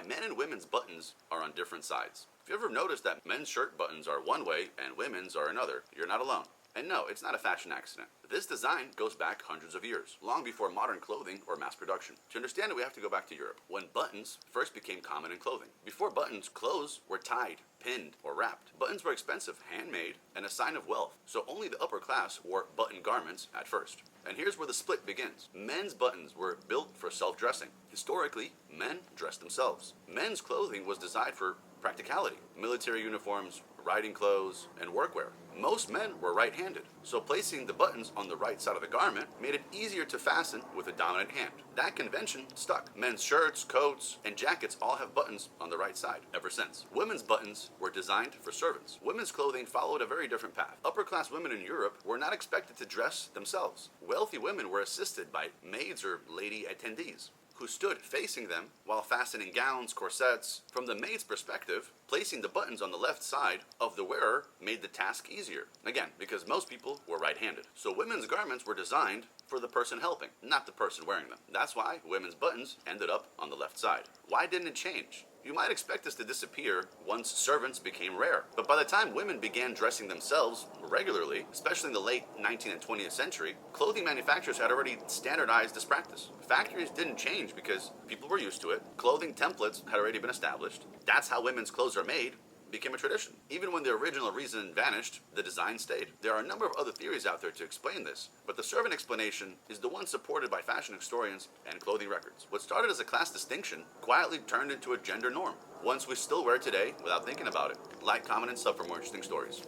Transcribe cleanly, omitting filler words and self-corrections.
why men and women's buttons are on different sides. If you ever noticed that men's shirt buttons are one way and women's are another, you're not alone. And no, it's not a fashion accident. This design goes back hundreds of years, long before modern clothing or mass production. To understand it, we have to go back to Europe, when buttons first became common in clothing. Before buttons, clothes were tied, pinned, or wrapped. Buttons were expensive, handmade, and a sign of wealth, so only the upper class wore button garments at first. And here's where the split begins. Men's buttons were built for self-dressing. Historically, men dressed themselves. Men's clothing was designed for practicality, military uniforms, riding clothes, and workwear. Most men were right-handed, so placing the buttons on the right side of the garment made it easier to fasten with a dominant hand. That convention stuck. Men's shirts, coats, and jackets all have buttons on the right side ever since. Women's buttons were designed for servants. Women's clothing followed a very different path. Upper-class women in Europe were not expected to dress themselves. Wealthy women were assisted by maids or lady attendees, who stood facing them while fastening gowns, corsets. From the maid's perspective, placing the buttons on the left side of the wearer made the task easier. Again, because most people were right-handed. So women's garments were designed for the person helping, not the person wearing them. That's why women's buttons ended up on the left side. Why didn't it change? You might expect this to disappear once servants became rare. But by the time women began dressing themselves regularly, especially in the late 19th and 20th century, clothing manufacturers had already standardized this practice. Factories didn't change because people were used to it. Clothing templates had already been established. That's how women's clothes are made. Became a tradition. Even when the original reason vanished, the design stayed. There are a number of other theories out there to explain this, but the servant explanation is the one supported by fashion historians and clothing records. What started as a class distinction quietly turned into a gender norm, ones we still wear today without thinking about it. Like, comment, and sub for more interesting stories.